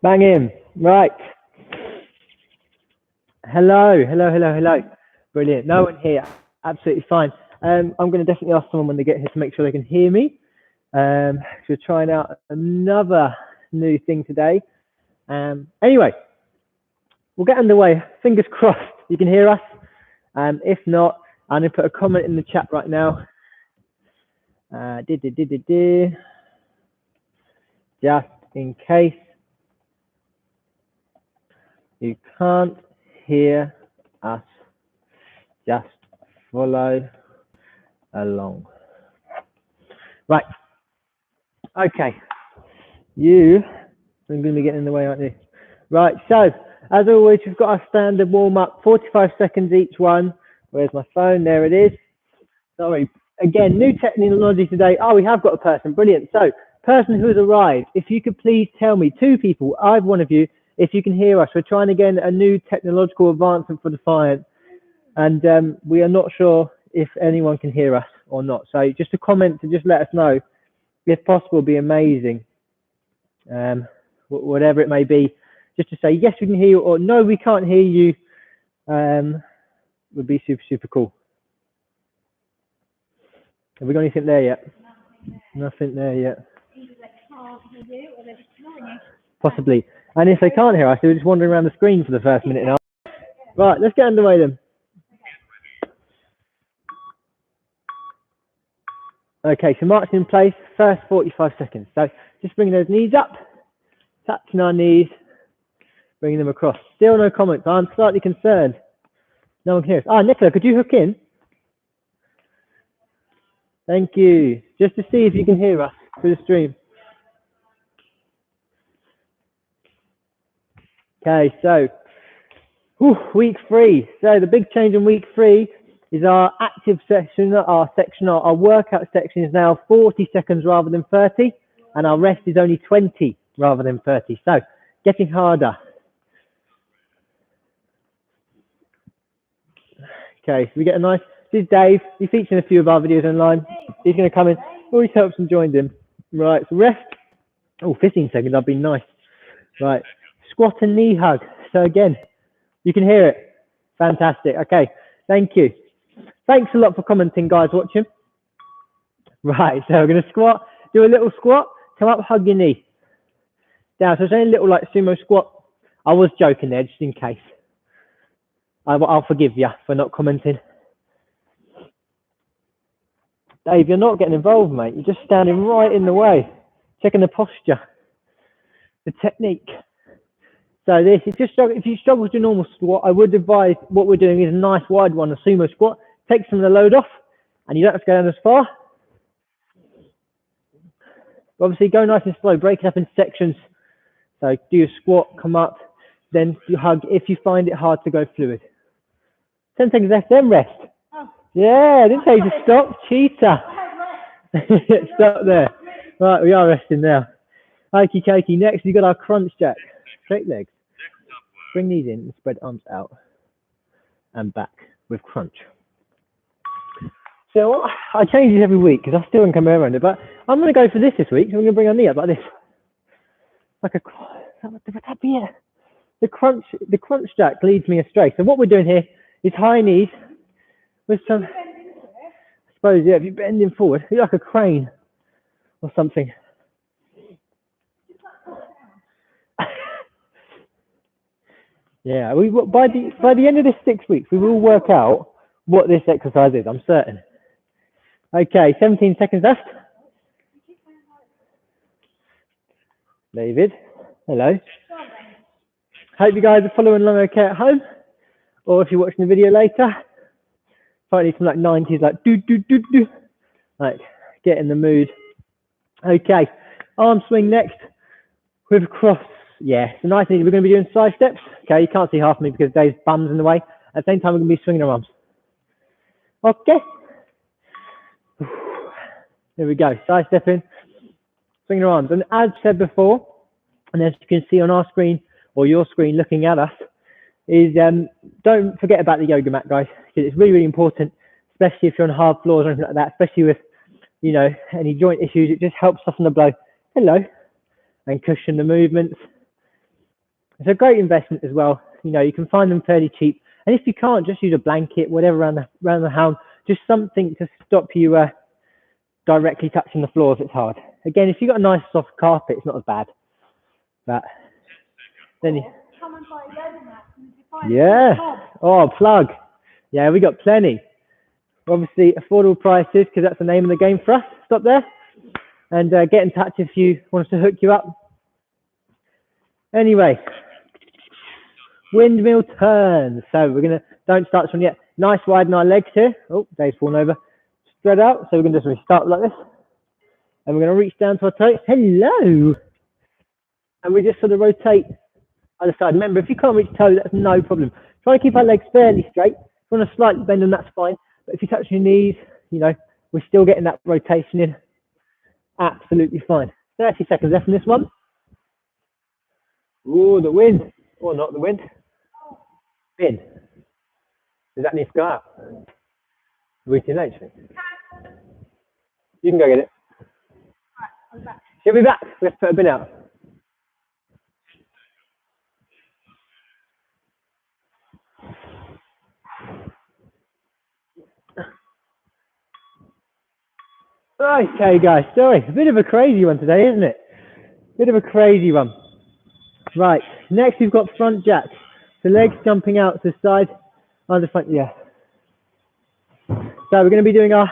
Bang in. Right. Hello. Brilliant. No one here. Absolutely fine. I'm going to definitely ask someone when they get here to make sure they can hear me. So we're trying out another new thing today. Anyway, we'll get underway. Fingers crossed you can hear us. If not, I'm going to put a comment in the chat right now. Just in case you can't hear us, just follow along. Right. Okay. You are going to be getting in the way, aren't you? Right. So, as always, we've got our standard warm-up, 45 seconds each one. Where's my phone? There it is. Sorry. Again, new technology today. Oh, we have got a person. Brilliant. So, person who has arrived, if you could please tell me, two people, either one of you, if you can hear us. We're trying again a new technological advancement for Defiant, and we are not sure if anyone can hear us or not. So just a comment to just let us know, if possible, would be amazing. Whatever it may be, just to say yes we can hear you or no we can't hear you, would be super cool. Have we got anything there yet? Nothing there yet. Possibly. And if they can't hear us, they're just wandering around the screen for the first minute now. Right, let's get underway then. Okay, so marching in place, first 45 seconds. So just bringing those knees up, touching our knees, bringing them across. Still no comments. I'm slightly concerned. No one can hear us. Ah, Nicola, could you hook in? Thank you. Just to see if you can hear us through the stream. Okay, so week 3. So the big change in week 3 is our active section, our workout section is now 40 seconds rather than 30, and our rest is only 20 rather than 30. So getting harder. Okay, so we get a nice, this is Dave, he features in a few of our videos online. He's going to come in, always helps and joins him. Right, so rest, 15 seconds, I've been nice. Right, squat and knee hug. So again, you can hear it. Fantastic. Okay, thank you. Thanks a lot for commenting, guys, watching. Right, so we're going to squat, do a little squat, come up, hug your knee. Down, so it's only a little like sumo squat. I was joking there, just in case. I'll forgive you for not commenting. Dave, you're not getting involved, mate. You're just standing right in the way, checking the posture, the technique. So this is just, if you struggle with your normal squat, I would advise what we're doing is a nice wide one, a sumo squat. Take some of the load off, and you don't have to go down as far. Obviously, go nice and slow, break it up in sections. So do your squat, come up, then you hug if you find it hard to go fluid. 10 seconds left, then rest. Yeah, I didn't tell you to stop, cheater. Stop there. Right, we are resting now. Okie dokie. Next, we've got our crunch jack. Straight legs. Bring these in and spread arms out and back with crunch. So I change these every week because I still don't come around it, but I'm going to go for this week. So I'm going to bring our knee up like this. Like a, would that be it? The crunch jack leads me astray. So what we're doing here is high knees with some, I suppose, yeah, if you're bending forward, you're like a crane or something. Yeah, by the end of this 6 weeks, we will work out what this exercise is, I'm certain. Okay, 17 seconds left. David, hello. Hope you guys are following along okay at home, or if you're watching the video later. Finally, some like 90s, like do. Like, get in the mood. Okay, arm swing next with cross. Yeah, so nice and easy. We're going to be doing side steps. Okay, you can't see half of me because Dave's bum's in the way. At the same time, we're going to be swinging our arms. Okay. There we go. Side stepping, swinging our arms. And as said before, and as you can see on our screen or your screen looking at us, is don't forget about the yoga mat, guys, because it's really important, especially if you're on hard floors or anything like that, especially with, you know, any joint issues. It just helps soften the blow. Hello. And cushion the movements. It's a great investment as well. You know, you can find them fairly cheap. And if you can't, just use a blanket, whatever around the house, just something to stop you directly touching the floor if it's hard. Again, if you've got a nice soft carpet, it's not as bad. But then yeah. Oh, plug. Yeah, we got plenty. Obviously, affordable prices, because that's the name of the game for us. Stop there. And get in touch if you want us to hook you up. Anyway, windmill turns. So we're going to, don't start this one yet. Nice widen our legs here. Oh, Dave's fallen over. Spread out. So we're going to just start like this. And we're going to reach down to our toe. Hello. And we just sort of rotate either side. Remember, if you can't reach toe, that's no problem. Try to keep our legs fairly straight. If you want to slightly bend them, that's fine. But if you touch your knees, you know, we're still getting that rotation in. Absolutely fine. 30 seconds left in this one. Ooh, the wind. Or not the wind. In. Does that need to go out? We too late. You can go get it. She'll be back. We have to put a bin out. Okay, guys. Sorry, a bit of a crazy one today, isn't it? Bit of a crazy one. Right. Next, we've got front jack. The legs jumping out to the side. On the front, yeah. So we're going to be doing our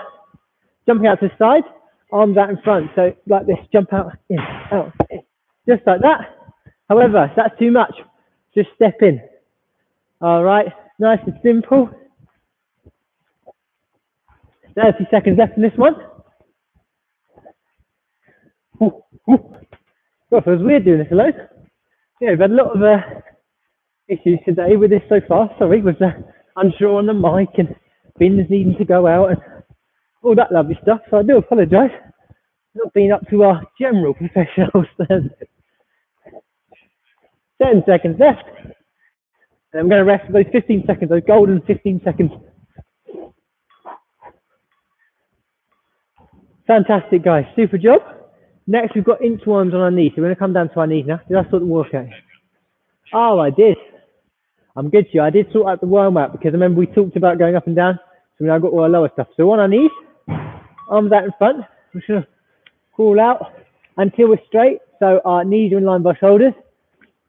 jumping out to the side, arms out in front. So like this, jump out, in, out, in. Just like that. However, if that's too much, just step in. All right. Nice and simple. 30 seconds left in this one. God, it feels weird doing this alone. Yeah, we've had a lot of issues today with this so far. Sorry, with unsure on the mic and bins needing to go out and all that lovely stuff. So I do apologise. Not being up to our general professional standards. 10 seconds left. And I'm going to rest for those 15 seconds, those golden 15 seconds. Fantastic, guys. Super job. Next, we've got inchworms on our knees. So we're going to come down to our knees now. Did I sort the workout? Oh, I did. I'm good to you. I did sort out the worm out because I remember we talked about going up and down. So now I've got all our lower stuff. So on our knees, arms out in front. We're just going to crawl out until we're straight. So our knees are in line with our shoulders.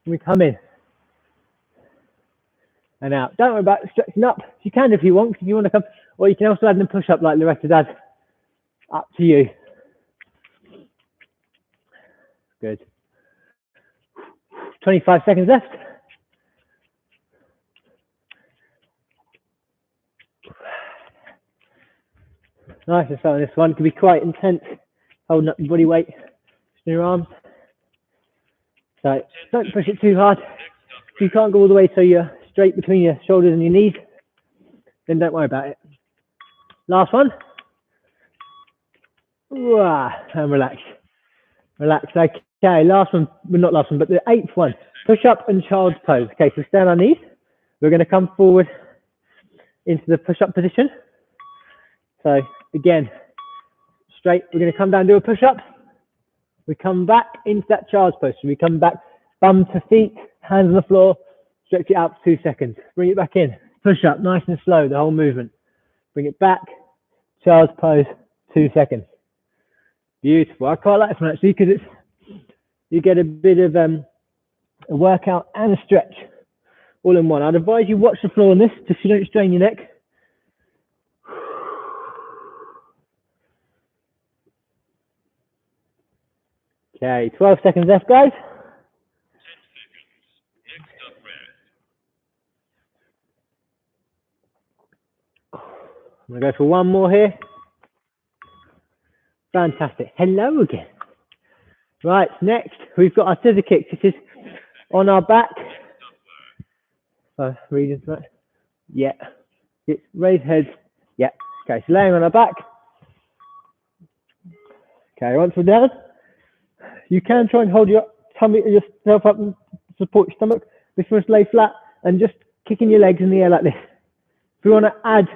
And we come in. And out. Don't worry about stretching up. You can if you want, if you want to come. Or you can also add in a push-up like Loretta does. Up to you. Good. 25 seconds left. Nice and slow on this one. It can be quite intense, holding up your body weight in your arms. So don't push it too hard. If you can't go all the way so you're straight between your shoulders and your knees, then don't worry about it. Last one. And relax. Relax. Okay, last one, well, not last one, but the 8th one. Push up and child's pose. Okay, so stay on our knees. We're going to come forward into the push-up position. So again, straight. We're going to come down and do a push-up. We come back into that child's pose. So we come back, bum to feet, hands on the floor, stretch it out for 2 seconds. Bring it back in. Push up, nice and slow, the whole movement. Bring it back, child's pose, 2 seconds. Beautiful. I quite like this one actually because it's you get a bit of a workout and a stretch all in one. I'd advise you watch the floor on this just so you don't strain your neck. Okay, 12 seconds left, guys. 10 seconds. Next up, I'm going to go for one more here. Fantastic. Hello again. Right, next we've got our scissor kicks. This is on our back. Reading right. Yeah. It's raised heads. Yeah. Okay, so laying on our back. Okay, once we're down, you can try and hold your tummy, yourself up and support your stomach. If you want to lay flat and just kicking your legs in the air like this. If you want to add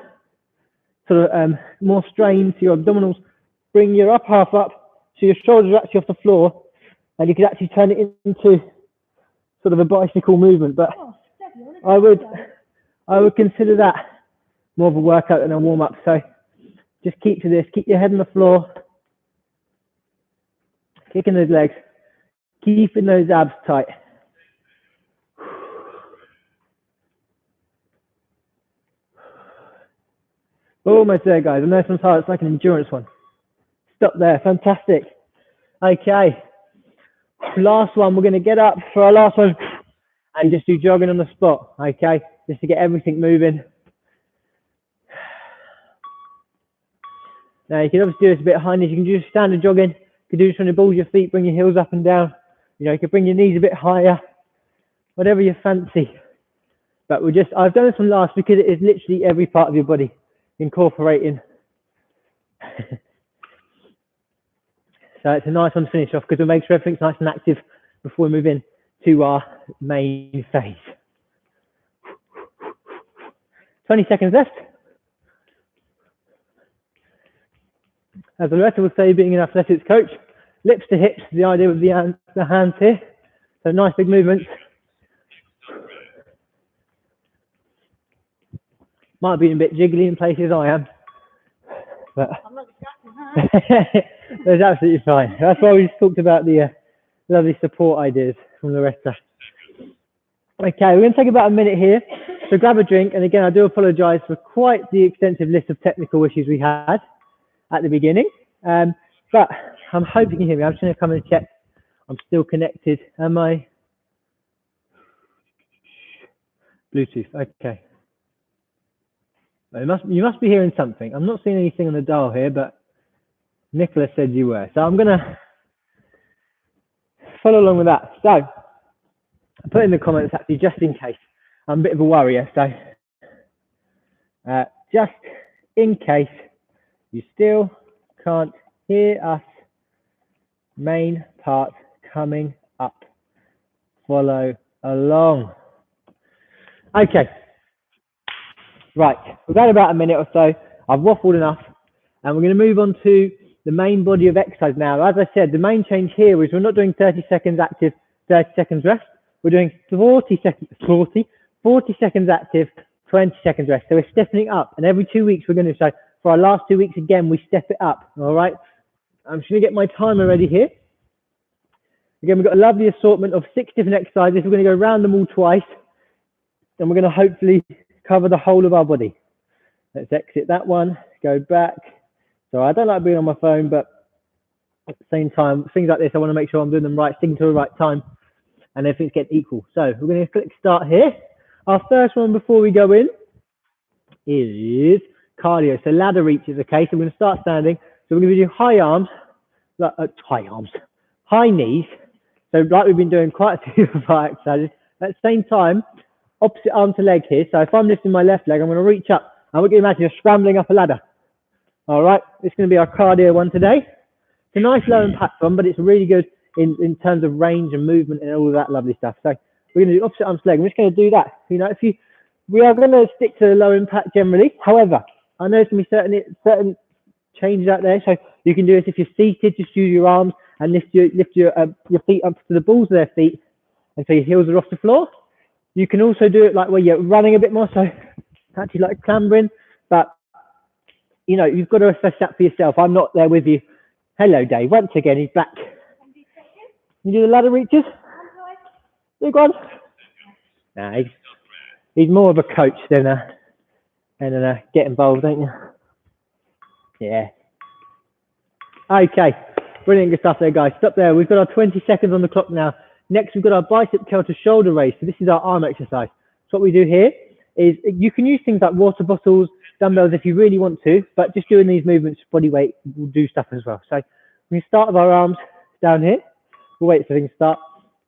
sort of more strain to your abdominals, bring your upper half up so your shoulders are actually off the floor, and you can actually turn it into sort of a bicycle movement, but I would consider that more of a workout than a warm up. So just keep to this, keep your head on the floor, kicking those legs, keeping those abs tight. Almost there, guys. I know sometimes it's like an endurance one. Stop there. Fantastic. Okay. Last one. We're going to get up for our last one and just do jogging on the spot. Okay. Just to get everything moving. Now, you can obviously do this a bit high knees. You can do standard jogging. You can do this when you balls your feet, bring your heels up and down. You know, you can bring your knees a bit higher. Whatever you fancy. But I've done this one last because it is literally every part of your body incorporating. So it's a nice one to finish off because we'll make sure everything's nice and active before we move in to our main phase. 20 seconds left. As Loretta will say, being an athletics coach, lips to hips, the idea with the hands here. So nice big movements. Might be a bit jiggly in places, I am. But I'm not that's absolutely fine. That's why we just talked about the lovely support ideas from Loretta. Okay, we're going to take about a minute here. So grab a drink. And again, I do apologise for quite the extensive list of technical issues we had at the beginning. But I'm hoping you can hear me. I'm just going to come and check. I'm still connected. Am I? Bluetooth. Okay. You must be hearing something. I'm not seeing anything on the dial here, but Nicola said you were. So I'm going to follow along with that. So I put in the comments actually just in case. I'm a bit of a worrier. So just in case you still can't hear us, main part coming up. Follow along. Okay. Right, we've had about a minute or so. I've waffled enough, and we're going to move on to the main body of exercise now. As I said, the main change here is we're not doing 30 seconds active, 30 seconds rest. We're doing 40 seconds active, 20 seconds rest. So we're stepping it up, and every 2 weeks we're going to, so for our last 2 weeks again, we step it up, all right? I'm just going to get my timer ready here. Again, we've got a lovely assortment of 6 different exercises. We're going to go around them all twice, and we're going to hopefully cover the whole of our body. Let's exit that one, go back. So I don't like being on my phone, but at the same time, things like this, I want to make sure I'm doing them right, sticking to the right time, and everything's getting equal. So we're going to click start here. Our first one before we go in is cardio. So ladder reaches, okay? So we're going to start standing. So we're going to do high knees. So like we've been doing quite a few of our exercises. At the same time, opposite arm to leg here. So if I'm lifting my left leg, I'm going to reach up. And we're going to imagine you're scrambling up a ladder. All right, it's going to be our cardio one today. It's a nice low impact one, but it's really good in terms of range and movement and all of that lovely stuff. So we're going to do opposite arm to leg. We're just going to do that. You know, we are going to stick to low impact generally. However, I know there's going to be certain changes out there. So you can do this if you're seated, just use your arms and lift your feet up to the balls of their feet, and so your heels are off the floor. You can also do it like where you're running a bit more, so actually like clambering, but you know, you've got to assess that for yourself. I'm not there with you. Hello, Dave. Once again, he's back. You do the ladder reaches? Big one? Nah, he's more of a coach than get involved, don't you? Yeah. Okay. Brilliant, good stuff there, guys. Stop there. We've got our 20 seconds on the clock now. Next, we've got our bicep curl to shoulder raise. So this is our arm exercise. So what we do here is you can use things like water bottles, dumbbells if you really want to, but just doing these movements, body weight will do stuff as well. So we start with our arms down here. We'll wait for things to start.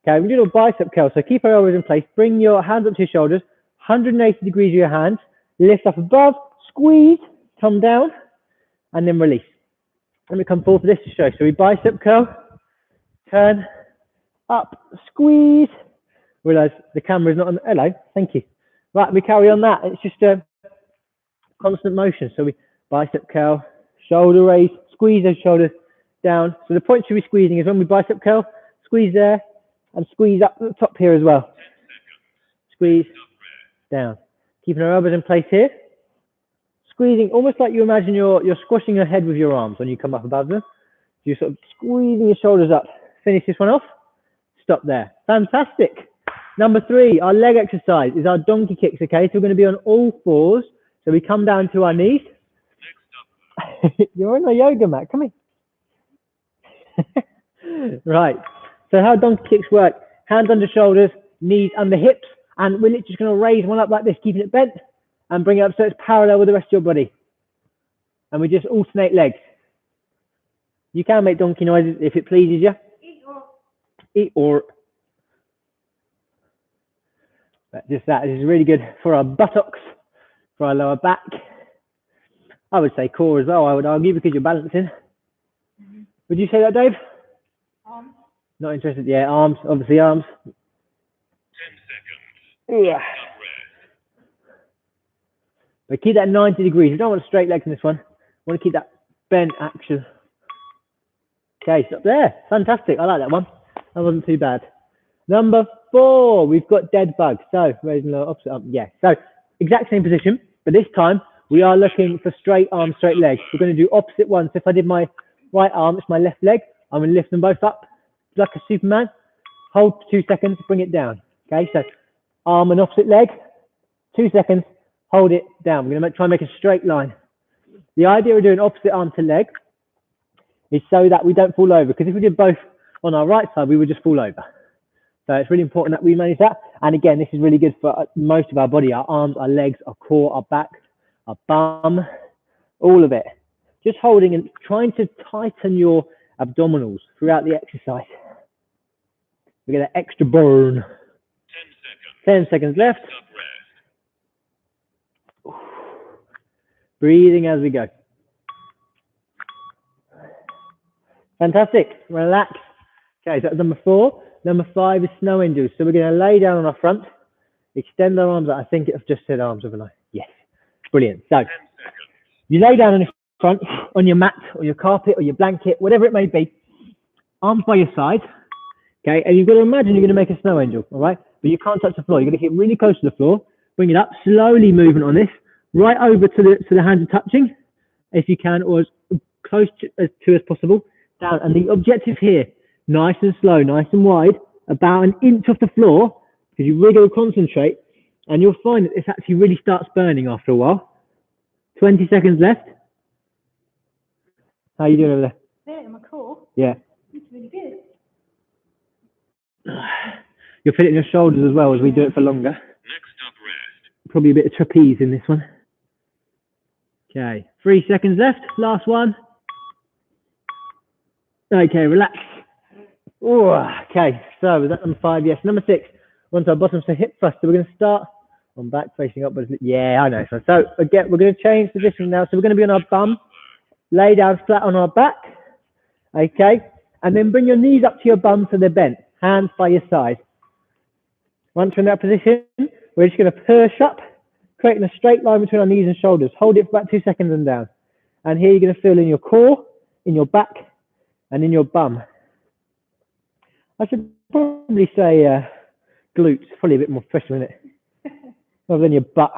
Okay, we're doing a bicep curl. So keep our elbows in place. Bring your hands up to your shoulders, 180 degrees of your hands. Lift up above, squeeze, come down, and then release. Let me come forward for this to show. So we bicep curl, turn, up, squeeze. Realize the camera is not on. Hello, thank you. Right, we carry on that. It's just a constant motion. So we bicep curl, shoulder raise, squeeze those shoulders down. So the point should be squeezing is when we bicep curl, squeeze there, And squeeze up the top here as well. Squeeze down. Keeping our elbows in place here. Squeezing, almost like you imagine you're squashing your head with your arms when you come up above them. You're sort of squeezing your shoulders up. Finish this one off. Stop there. Fantastic. Number 3, our leg exercise is our donkey kicks, okay? So we're going to be on all fours. So we come down to our knees. You're on a yoga mat. Come here. Right. So how donkey kicks work, hands under shoulders, knees under hips, and we're literally just going to raise one up like this, keeping it bent, and bring it up so it's parallel with the rest of your body. And we just alternate legs. You can make donkey noises if it pleases you. Eat or. But just that, this is really good for our buttocks, for our lower back. I would say core as well, I would argue, because you're balancing. Would you say that, Dave? Arms. Not interested? Yeah, arms, obviously arms. 10 seconds. Yeah. But keep that 90 degrees. You don't want straight legs in this one. You want to keep that bent action. Okay, stop there. Fantastic. I like that one. That wasn't too bad. Number 4, we've got dead bug. So raising the opposite arm. Yeah. So exact same position, but this time we are looking for straight arms, straight legs. We're going to do opposite ones. So if I did my right arm, it's my left leg. I'm going to lift them both up like a Superman. Hold for 2 seconds, bring it down. Okay, so arm and opposite leg. 2 seconds, hold it down. We're going to try and make a straight line. The idea of doing opposite arm to leg is so that we don't fall over. Because if we did both on our right side, we would just fall over. So it's really important that we manage that. And again, this is really good for most of our body, our arms, our legs, our core, our back, our bum, all of it. Just holding and trying to tighten your abdominals throughout the exercise. We get that extra burn. 10 seconds left. Breathing as we go. Fantastic. Relax. Okay, so that's number 4. Number 5 is snow angels. So we're going to lay down on our front, extend our arms out. I think I've just said arms, haven't I? Yes. Brilliant. So you lay down on your front, on your mat or your carpet or your blanket, whatever it may be, arms by your side. Okay, and you've got to imagine you're going to make a snow angel, all right? But you can't touch the floor. You're going to get really close to the floor, bring it up, slowly moving on this, right over to the hands are touching, if you can, or as close to as possible, down. And the objective here, nice and slow, nice and wide, about an inch off the floor, because you really got to concentrate, and you'll find that this actually really starts burning after a while. 20 seconds left. How are you doing over there? There, my core. Yeah. It's really good. You'll feel it in your shoulders as well as we do it for longer. Next up, rest. Probably a bit of trapeze in this one. Okay, 3 seconds left. Last one. Okay, relax. Ooh, okay, so was that number 5? Yes. Number 6. Onto our bottom, so hip thrust. So we're going to start on back facing upwards. Yeah, I know. So again, we're going to change position now. So we're going to be on our bum, lay down flat on our back. Okay, and then bring your knees up to your bum so they're bent. Hands by your side. Once we're in that position, we're just going to push up, creating a straight line between our knees and shoulders. Hold it for about 2 seconds and down. And here you're going to feel in your core, in your back, and in your bum. I should probably say glutes. Probably a bit more fresh, isn't it? Rather than your butt.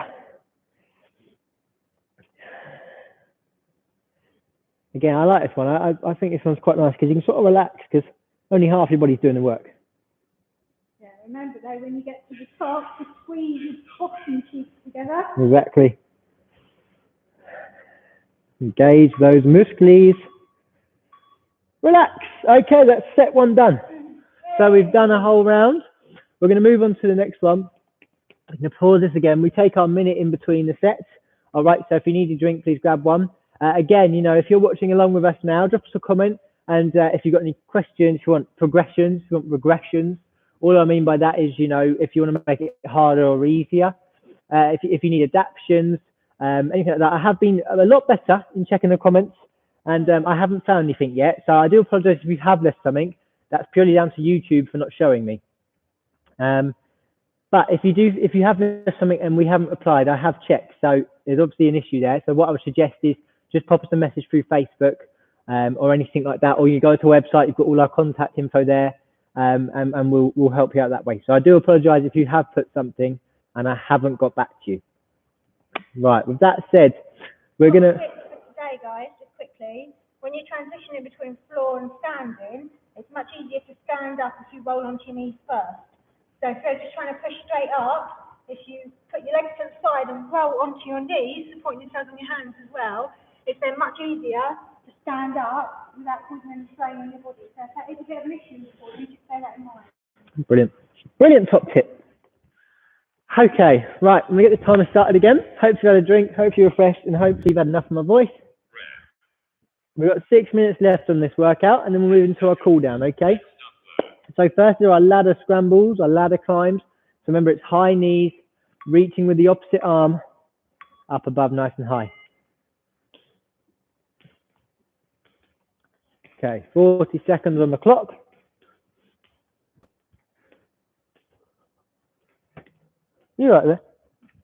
Again, I like this one. I think this one's quite nice because you can sort of relax because only half your body's doing the work. Yeah, remember though, when you get to the top, you squeeze your bottom cheeks together. Exactly. Engage those muscles. Relax. Okay, that's set 1 done. So we've done a whole round. We're going to move on to the next one. I'm going to pause this again. We take our minute in between the sets. All right, so if you need a drink, please grab one. Again, you know, if you're watching along with us now, drop us a comment. And if you've got any questions, if you want progressions, if you want regressions, all I mean by that is, you know, if you want to make it harder or easier, if you need adaptions, anything like that. I have been a lot better in checking the comments, and I haven't found anything yet. So I do apologize if you have left something. That's purely down to YouTube for not showing me. But if you have left something and we haven't replied, I have checked. So there's obviously an issue there. So what I would suggest is just pop us a message through Facebook or anything like that. Or you go to our website, you've got all our contact info there. and we'll help you out that way. So I do apologise if you have put something and I haven't got back to you. Right, with that said, we're going to... Today, guys, just quickly, when you're transitioning between floor and standing, it's much easier to stand up if you roll onto your knees first. So if you're just trying to push straight up, if you put your legs to the side and roll onto your knees, supporting yourselves on your hands as well, it's then much easier to stand up without causing any strain on your body. So if that is a bit of an issue for you, just bear that in mind. Brilliant. Brilliant top tip. Okay, right, let me get the timer started again. Hope you've had a drink, hope you're refreshed, and hopefully you've had enough of my voice. We've got 6 minutes left on this workout, and then we'll move into our cool down, okay? So first there are ladder scrambles, our ladder climbs. So remember, it's high knees, reaching with the opposite arm, up above nice and high. Okay, 40 seconds on the clock. You're right there.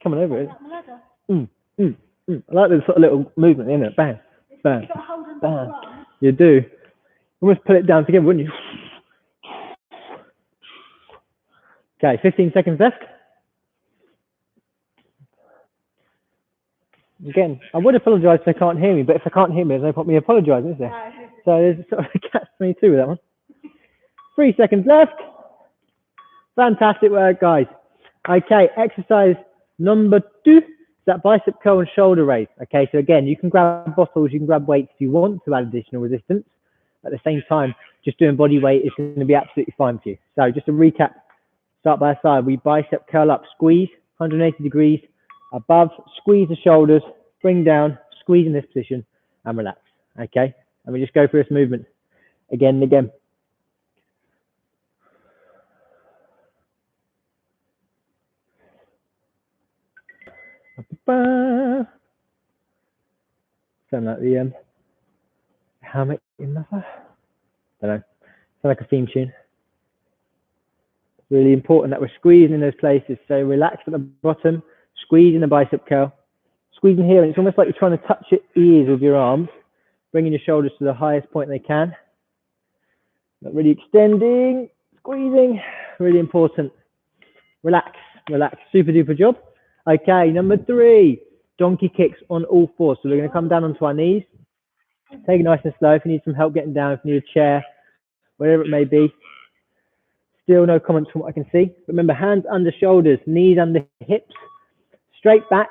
Coming over it. I like this sort of little movement, isn't it? Bang, bang, bang. You do. Almost pull it down together, wouldn't you? Okay, 15 seconds left. Again, I would apologise if they can't hear me, but if they can't hear me, there's no point me apologising, is there? So there's sort of a catch-22 with that one. 3 seconds left. Fantastic work, guys. Okay, exercise number 2 is that bicep curl and shoulder raise. Okay, so again, you can grab bottles, you can grab weights if you want to add additional resistance. At the same time, just doing body weight is going to be absolutely fine for you. So just to recap, start by side, we bicep curl up, squeeze 180 degrees above, squeeze the shoulders, bring down, squeeze in this position and relax. Okay, and we just go through this movement again and again. Sound like the helmet in the don't know. Sound like a theme tune. It's really important that we're squeezing in those places. So relax at the bottom, squeezing the bicep curl, squeezing here, and it's almost like you're trying to touch your ears with your arms, bringing your shoulders to the highest point they can. Not really extending, squeezing, really important. Relax, relax, super duper job. Okay, number 3, donkey kicks on all fours. So we're going to come down onto our knees. Take it nice and slow. If you need some help getting down, if you need a chair, whatever it may be. Still no comments from what I can see. Remember, hands under shoulders, knees under hips, straight back.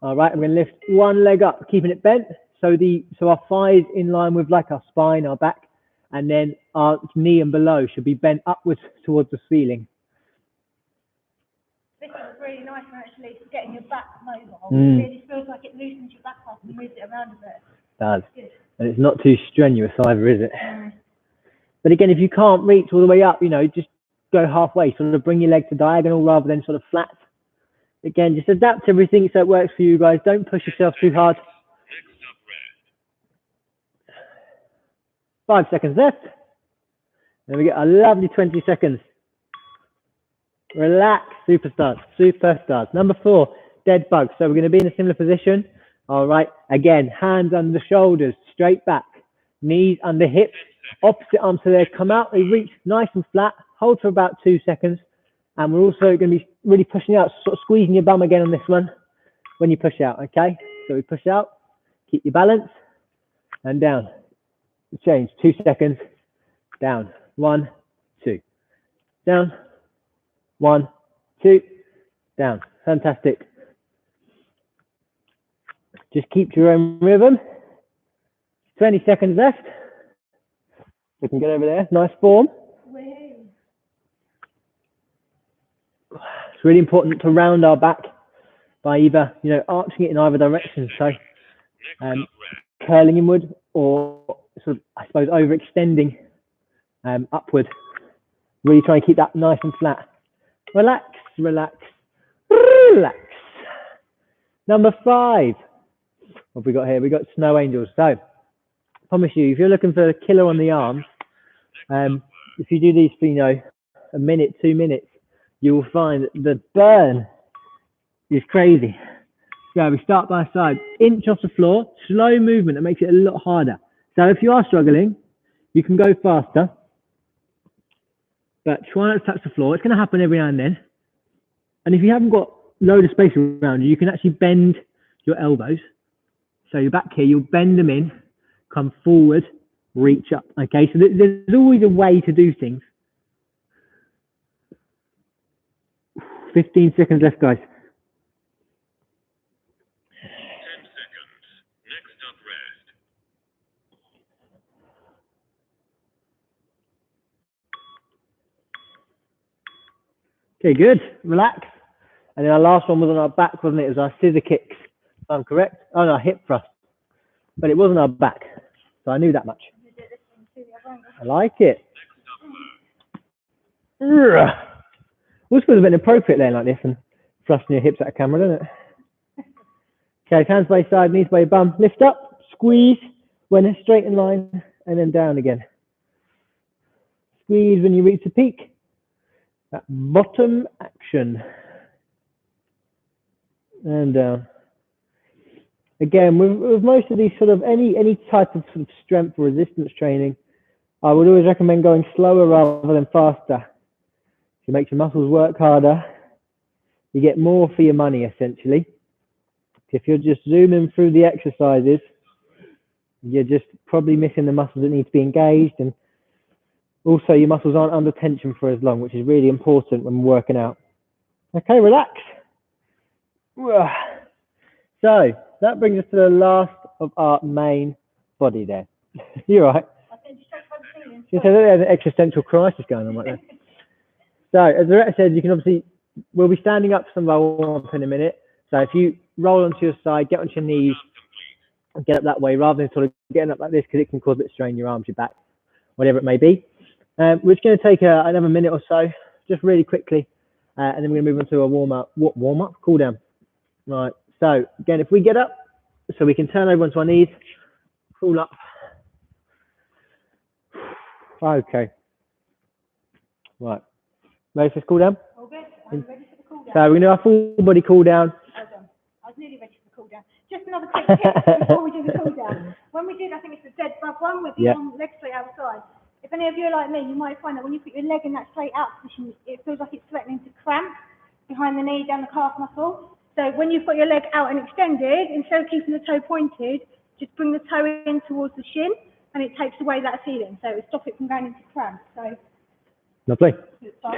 All right, I'm going to lift one leg up, keeping it bent. So our thighs in line with like our spine, our back, and then our knee and below should be bent upwards towards the ceiling. This is really nice actually for getting your back mobile. It really feels like it loosens your back up and moves it around a bit. It does. And it's not too strenuous either, is it? But again, if you can't reach all the way up, you know, just go halfway, sort of bring your leg to diagonal rather than sort of flat. Again, just adapt everything so it works for you guys. Don't push yourself too hard. 5 seconds left. Then we get a lovely 20 seconds. Relax, superstars, superstars. Number 4, dead bug. So we're going to be in a similar position. All right. Again, hands under the shoulders, straight back, knees under hips, opposite arm to there. Come out, they reach nice and flat. Hold for about 2 seconds. And we're also going to be really pushing out, sort of squeezing your bum again on this one when you push out. Okay. So we push out, keep your balance, and down. Change. 2 seconds. Down. 1, 2. Down. 1, 2. Down. Fantastic. Just keep your own rhythm. 20 seconds left. We can get over there. Nice form. It's really important to round our back by either, you know, arching it in either direction. So curling inward or sort of, I suppose, overextending upward. Really try and keep that nice and flat. Relax, relax, relax. Number 5. What have we got here? We've got snow angels. So, I promise you, if you're looking for a killer on the arms, if you do these for, you know, a minute, 2 minutes, you will find that the burn is crazy. So we start by side, inch off the floor, slow movement that makes it a lot harder. So if you are struggling, you can go faster. but try not to touch the floor. It's going to happen every now and then. And if you haven't got load of space around you, you can actually bend your elbows. So you're back here, you'll bend them in, come forward, reach up. Okay, so there's always a way to do things. 15 seconds left, guys. 10 seconds. Next up, rest. Okay, good. Relax. And then our last one was on our back, wasn't it? It was our scissor kicks, if I'm correct. Oh no, hip thrust. But it wasn't our back. So I knew that much. I like it. Also feels a bit inappropriate laying like this and thrusting your hips at a camera, doesn't it? Okay, hands by your side, knees by your bum. Lift up, squeeze when it's straight in line, and then down again. Squeeze when you reach the peak. That bottom action. And down. Again, with most of these sort of any type of sort of strength or resistance training, I would always recommend going slower rather than faster. It makes your muscles work harder. You get more for your money, essentially. If you're just zooming through the exercises, you're just probably missing the muscles that need to be engaged, and also your muscles aren't under tension for as long, which is really important when we're working out. Okay, relax. So that brings us to the last of our main body there. You're right. You said there's an existential crisis going on right there. So as the director said, you can obviously, we'll be standing up for some of our warm-up in a minute. So if you roll onto your side, get onto your knees, and get up that way rather than sort of getting up like this, because it can cause a bit of strain in your arms, your back, whatever it may be. We're just going to take another minute or so, just really quickly, and then we're going to move on to a warm-up, cool down. Right. So again, if we get up, so we can turn over onto our knees, pull up. Okay. Right. Ready for this cool down? All good. I'm ready for the cool down. So we're going to do our full body cool down. Hold on. I was nearly ready for the cool down. Just another quick tip before we do the cool down. When we did, I think it's the dead bug one with the leg straight outside. If any of you are like me, you might find that when you put your leg in that straight out position, it feels like it's threatening to cramp behind the knee, down the calf muscle. So when you've got your leg out and extended, instead of keeping the toe pointed, just bring the toe in towards the shin, and it takes away that feeling. So it stops it from going into cramp. So lovely.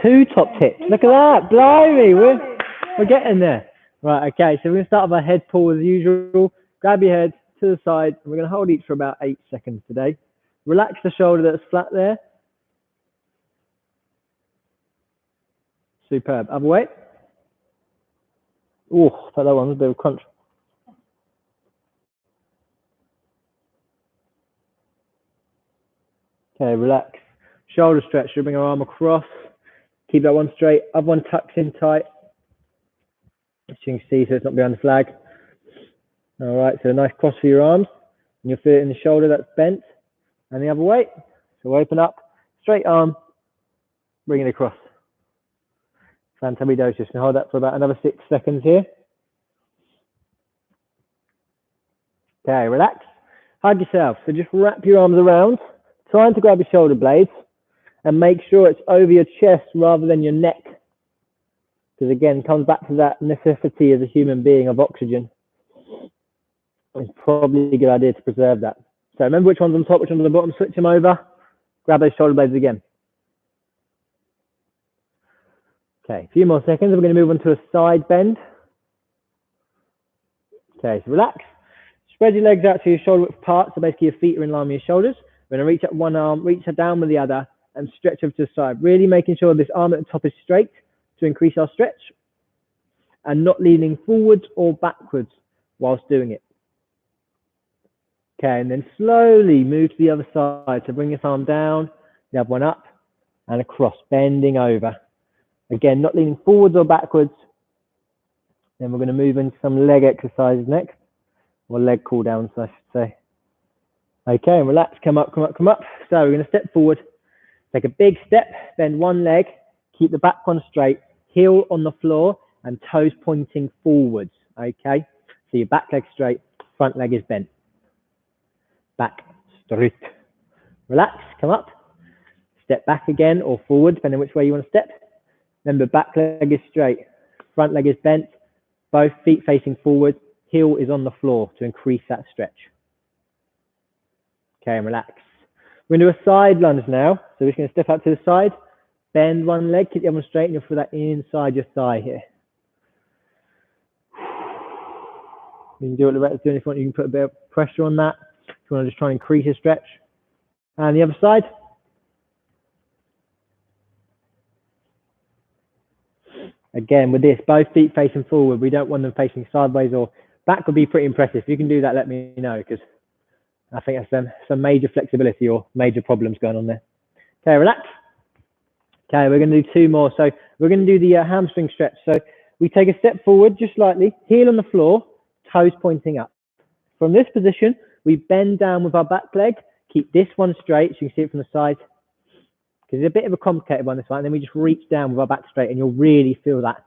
2 top tips. Look at that. Blimey. We're getting there. Right, okay. So we're going to start with our head pull as usual. Grab your head to the side. And we're going to hold each for about 8 seconds today. Relax the shoulder that's flat there. Superb. Other way. Oh, I thought that one was a bit of a crunch. Okay, relax. Shoulder stretch. You'll bring our arm across. Keep that one straight. Other one tucks in tight. As you can see, so it's not behind the flag. All right, so a nice cross for your arms. And you'll feel it in the shoulder that's bent. And the other way. So open up. Straight arm. Bring it across. Fantabulous. Just hold that for about another 6 seconds here. Okay, relax. Hug yourself. So just wrap your arms around, trying to grab your shoulder blades, and make sure it's over your chest rather than your neck. Because again, it comes back to that necessity as a human being of oxygen. It's probably a good idea to preserve that. So remember which one's on top, which one's on the bottom, switch them over, grab those shoulder blades again. Okay, a few more seconds. We're going to move on to a side bend. Okay, so relax. Spread your legs out to your shoulder width apart, so basically your feet are in line with your shoulders. We're going to reach up one arm, reach down with the other, and stretch over to the side. Really making sure this arm at the top is straight to increase our stretch, and not leaning forwards or backwards whilst doing it. Okay, and then slowly move to the other side. So bring this arm down, the other one up, and across, bending over. Again, not leaning forwards or backwards. Then we're going to move into some leg exercises next, or leg cool downs, I should say. Okay, and relax, come up, come up, come up. So we're going to step forward, take a big step, bend one leg, keep the back one straight, heel on the floor, and toes pointing forwards. Okay, so your back leg straight, front leg is bent. Back straight. Relax, come up. Step back again or forward, depending on which way you want to step. Remember, back leg is straight, front leg is bent, both feet facing forward, heel is on the floor to increase that stretch. Okay, and relax. We're going to do a side lunge now. So we're just going to step up to the side, bend one leg, keep the other one straight, and you'll feel that inside your thigh here. You can do what Loretta's doing if you want. You can put a bit of pressure on that. If you want to just try and increase your stretch. And the other side. Again, with this, both feet facing forward. We don't want them facing sideways or back. Would be pretty impressive. If you can do that, let me know, because I think that's some major flexibility or major problems going on there. Okay, relax. Okay, we're going to do two more. So we're going to do the hamstring stretch. So we take a step forward just slightly, heel on the floor, toes pointing up. From this position, we bend down with our back leg, keep this one straight so you can see it from the side. Because it's a bit of a complicated one, this one, and then we just reach down with our back straight, and you'll really feel that.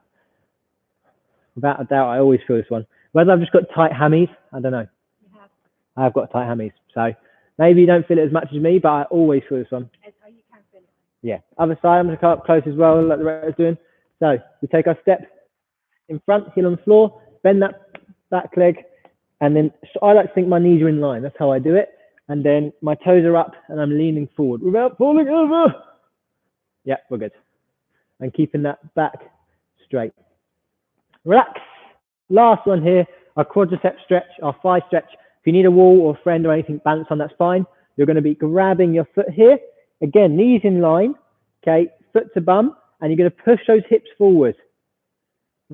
Without a doubt, I always feel this one. Whether I've just got tight hammies, I don't know. You have. I've got tight hammies, so maybe you don't feel it as much as me, but I always feel this one. You can feel it. Yeah, other side, I'm going to come up close as well, like the Loretta's doing. So we take our step in front, heel on the floor, bend that back leg, and then so I like to think my knees are in line. That's how I do it. And then my toes are up, and I'm leaning forward without falling over. Yeah, we're good. And keeping that back straight. Relax. Last one here, our quadricep stretch, our thigh stretch. If you need a wall or a friend or anything, balance on, that's fine. You're going to be grabbing your foot here. Again, knees in line, okay, foot to bum, and you're going to push those hips forward.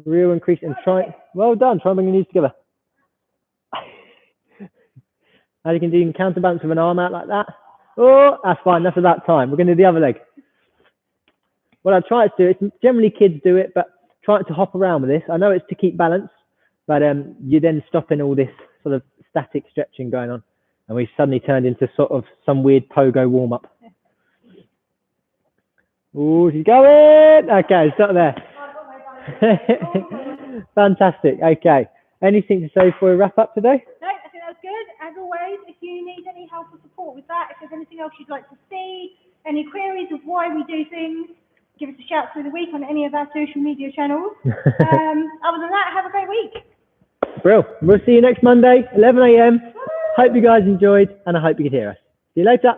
Real increase and try, well done, try and bring your knees together. As you can do, you can counterbalance with an arm out like that. Oh, that's fine, that's about time. We're going to do the other leg. What I try to do, is generally kids do it, but try to hop around with this. I know it's to keep balance, but you're then stopping all this sort of static stretching going on. And we suddenly turned into sort of some weird pogo warm-up. Oh, she's going! Okay, stop there. Fantastic, okay. Anything to say before we wrap up today? No, I think that's good. As always, if you need any help or support with that, if there's anything else you'd like to see, any queries of why we do things, give us a shout through the week on any of our social media channels. Other than that, have a great week. Brill. We'll see you next Monday, 11 AM. Hope you guys enjoyed, and I hope you could hear us. See you later.